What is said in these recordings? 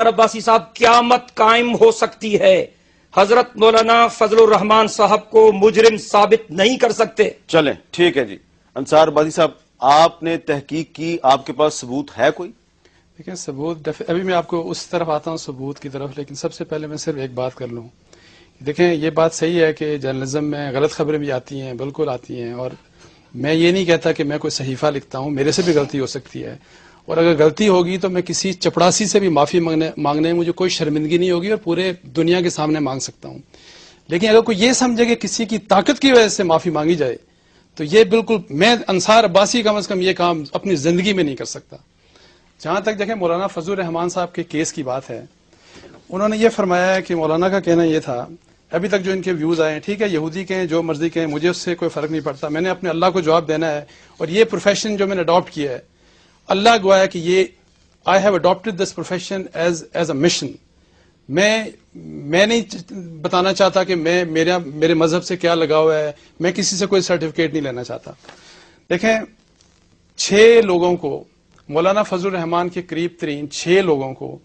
عباسی صاحب قیامت قائم ہو سکتی ہے، حضرت مولانا فضل الرحمان صاحب کو مجرم ثابت نہیں کر سکتے۔ چلیں ٹھیک ہے جی، انصار عباسی صاحب آپ نے تحقیق کی، آپ کے پاس ثبوت ہے کوئی؟ دیکھیں ثبوت ابھی میں آپ کو اس طرف آتا ہوں ثبوت کی طرف، لیکن سب سے پہلے میں صرف ایک بات کر لوں۔ دیکھیں یہ بات صحیح ہے کہ جرنلزم میں غلط خبریں بھی آتی ہیں، بالکل آتی ہیں، اور میں یہ نہیں کہتا کہ میں کوئی صحیفہ لکھتا ہوں، میرے سے بھی غلطی ہو سکتی ہے، اور اگر غلطی ہوگی تو میں کسی چپڑاسی سے بھی معافی مانگنے میں مجھے کوئی شرمندگی نہیں ہوگی، اور پورے دنیا کے سامنے مانگ سکتا ہوں۔ لیکن اگر کوئی یہ سمجھے کہ کسی کی طاقت کی وجہ سے معافی مانگی جائے تو یہ بالکل، میں انصار عباسی کم از کم یہ کام اپنی زندگی میں نہیں کر سکتا۔ جہاں تک دیکھیں مولانا فضل الرحمان صاحب کے کیس کی بات ہے، انہوں نے یہ فرمایا ہے کہ مولانا کا کہنا یہ تھا، ابھی تک جو ان کے ویوز آئے ہیں، ٹھیک ہے یہودی کے ہیں، جو مرضی کے ہیں، مجھے اس سے کوئی فرق نہیں پڑتا، میں نے اپنے اللہ کو جواب دینا ہے، اور یہ پروفیشن جو میں نے اڈاپٹ کیا ہے، اللہ گواہ ہے کہ یہ I have adapted this profession as a mission. میں نہیں بتانا چاہتا کہ میرے مذہب سے کیا لگا ہوا ہے، میں کسی سے کوئی سرٹیفکیٹ نہیں لینا چاہتا۔ دیکھیں 6 لوگوں کو، مولانا فضل الرحمان کے قریب ترین 6 لوگوں کو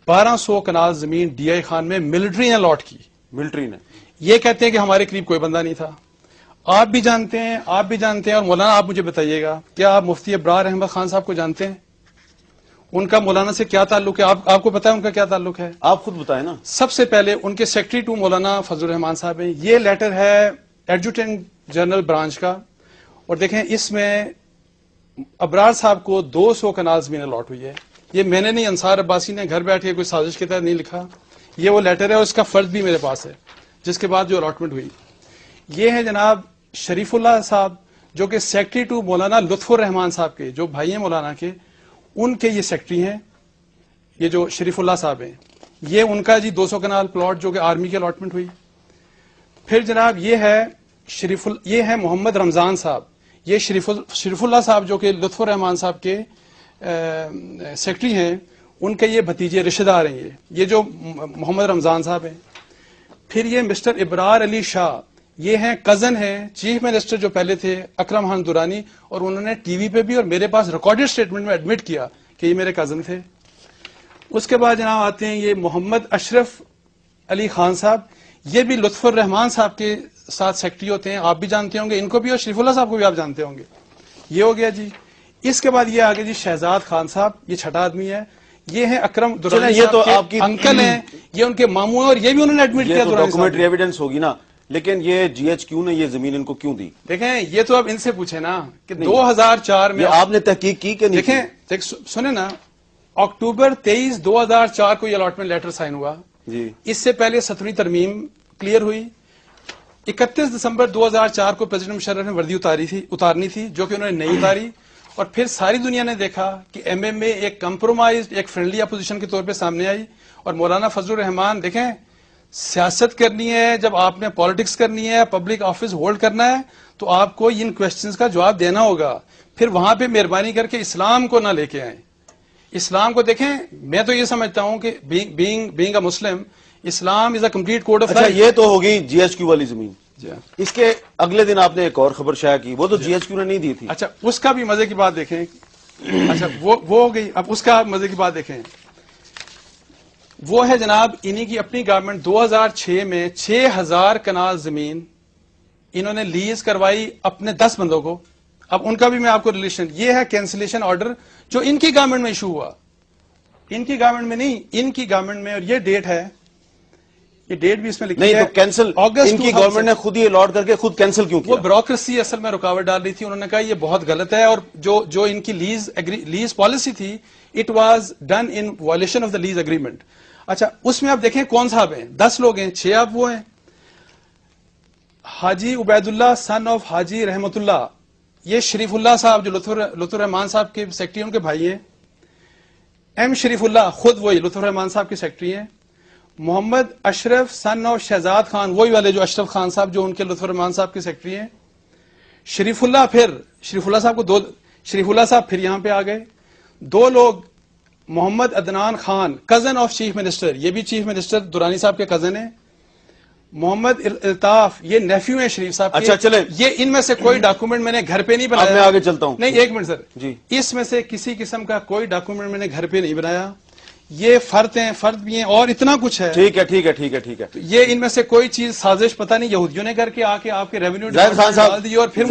1200 کنال زمین ڈی آئی خان میں ملٹری نے الاٹ کی۔ ملٹری نے یہ کہتے ہیں کہ ہمارے قریب کوئی بندہ نہیں تھا۔ آپ بھی جانتے ہیں اور مولانا آپ مجھے بتائیے گا، کیا آپ مفتی ابرار احمد خان صاحب کو جانتے ہیں؟ ان کا مولانا سے کیا تعلق ہے؟ آپ کو پتا ہے ان کا کیا تعلق ہے؟ آپ خود بتائیں نا۔ سب سے پہلے ان کے سیکرٹری ٹو مولانا فضل الرحمان صاحب ہیں۔ یہ لیٹر ہے ایڈجوٹنٹ جنرل برانچ کا، اور دیکھیں اس میں ابرار صاحب کو 200 کنال زمین الاٹ ہوئی ہے۔ یہ میں نے نہیں، انصار عباسی نے گھر بیٹھ کے کوئی سازش کے تحت نہیں لکھا، یہ وہ لیٹر ہے، اور اس کا فرد بھی میرے پاس ہے جس کے بعد جو الاٹمنٹ ہوئی۔ یہ ہے جناب شریف اللہ صاحب جو کہ سیکرٹری ٹو مولانا لطف الرحمان صاحب کے، جو بھائی ہیں مولانا کے، ان کے یہ سیکرٹری ہیں، یہ جو شریف اللہ صاحب ہیں، یہ ان کا جی 200 کنال پلاٹ جو کہ آرمی کی الاٹمنٹ ہوئی۔ پھر جناب یہ ہے محمد رمضان صاحب، یہ شریف اللہ صاحب جو کہ لطف الرحمان صاحب کے سیکرٹری ہیں، ان کے یہ بھتیجے رشتہ دار ہیں، یہ جو محمد رمضان صاحب ہیں۔ پھر یہ مسٹر ابرار علی شاہ، یہ ہیں کزن ہیں چیف منسٹر جو پہلے تھے اکرم خان دورانی، اور انہوں نے ٹی وی پہ بھی اور میرے پاس ریکارڈڈ سٹیٹمنٹ میں ایڈمٹ کیا کہ یہ میرے کزن تھے۔ اس کے بعد جناب آتے ہیں یہ محمد اشرف علی خان صاحب، یہ بھی لطف الرحمان صاحب کے ساتھ سیکرٹری ہوتے ہیں، آپ بھی جانتے ہوں گے ان کو بھی، اور شریف اللہ صاحب کو بھی آپ جانتے ہوں گے۔ یہ ہو گیا جی۔ اس کے بعد یہ آگے جی شہزاد خان صاحب، یہ چھٹا آدمی ہے، یہ ہیں اکرم دورانی صاحب کے انکل ہیں، یہ ان کے ماموں ہیں، اور یہ بھی انہوں نے ایڈمٹ کیا۔ تو ڈاکومنٹری ایویڈنس ہوگی نا، لیکن یہ جی ایچ کیو نے یہ زمین ان کو کیوں دی؟ دیکھیں یہ تو اب ان سے پوچھیں نا کہ 2004 میں آپ نے تحقیق کی کہ نہیں؟ دیکھیں سنیں نا، اکتوبر 23 2004 کو یہ الاٹمنٹ لیٹر سائن ہوا جی، اس سے پہلے 17ویں ترمیم کلیئر ہوئی۔ 31 دسمبر 2004 کو پریزیڈنٹ مشرف نے وردی اتارنی تھی، جو کہ انہوں نے نہیں اتاری، اور پھر ساری دنیا نے دیکھا کہ ایم ایم اے ایک کمپرومائزڈ، ایک فرینڈلی اپوزیشن کے طور پہ سامنے آئی، اور مولانا فضل الرحمان، دیکھیں سیاست کرنی ہے، جب آپ نے پالیٹکس کرنی ہے، پبلک آفس ہولڈ کرنا ہے، تو آپ کو ان کوشچنز کا جواب دینا ہوگا۔ پھر وہاں پہ مہربانی کر کے اسلام کو نہ لے کے آئیں۔ اسلام کو دیکھیں، میں تو یہ سمجھتا ہوں کہ being a Muslim, Islam is a complete code of life. اچھا یہ تو ہوگی جی ایچ کیو والی زمین۔ جی ہاں۔ اس کے اگلے دن آپ نے ایک اور خبر شائع کی، وہ تو جی ایچ کیو نے نہیں دی تھی۔ اچھا اس کا بھی مزے کی بات دیکھیں، اچھا وہ ہو گئی، اب اس کا مزے کی بات دیکھیں، وہ ہے جناب انہی کی اپنی گورنمنٹ 2006 میں 6000 کنال زمین انہوں نے لیز کروائی اپنے 10 بندوں کو۔ اب ان کا بھی میں آپ کو ریلیشن، یہ ہے کینسلیشن آرڈر جو ان کی گورنمنٹ میں ایشو ہوا، ان کی گورنمنٹ میں نہیں، ان کی گورنمنٹ میں، اور یہ ڈیٹ ہے، یہ ڈیٹ بھی اس میں لکھی ہے۔ نہیں تو کینسل ان کی گورنمنٹ نے خود ہی الاٹ کر کے خود کینسل کیوں کیا؟ وہ بیوروکریسی اصل میں رکاوٹ ڈال رہی تھی، انہوں نے کہا یہ بہت غلط ہے، اور جو ان کی لیز پالیسی تھی، it was done in violation of the lease agreement. اچھا اس میں آپ دیکھیں کون صاحب ہیں، 10 لوگ ہیں، 6 آپ وہ ہیں، حاجی عبید اللہ سن آف حاجی رحمت اللہ، یہ شریف اللہ صاحب جو لطف الرحمان صاحب کے سیکرٹری ان کے بھائی ہیں، ایم شریف اللہ خود وہی لطف الرحمان صاحب کے سیکرٹری ہیں، محمد اشرف سن آف شہزاد خان، وہی والے جو اشرف خان صاحب جو ان کے لطف الرحمان صاحب کے سیکرٹری ہیں، شریف اللہ صاحب پھر یہاں پہ آ گئے، 2 لوگ Muhammad Adnan Khan cousin of chief minister, یہ بھی چیف منسٹر دورانی صاحب کے کزن ہیں، محمد الطاف یہ نیفیو ہیں شریف صاحب کے۔ اچھا چلے، یہ ان میں سے کوئی ڈاکومنٹ میں نے گھر پہ نہیں بنایا، میں آگے چلتا ہوں، نہیں ایک منٹ سر جی، اس میں سے کسی قسم کا کوئی ڈاکومنٹ میں نے گھر پہ نہیں بنایا، یہ فرد بھی ہیں اور اتنا کچھ ہے. ٹھیک ہے ٹھیک ہے ٹھیک ہے ٹھیک ہے. یہ ان میں سے کوئی چیز سازش پتہ نہیں یہودیوں نے کر کے آ کے آپ کے ریونیو زاہد خان صاحب ڈال دی اور پھر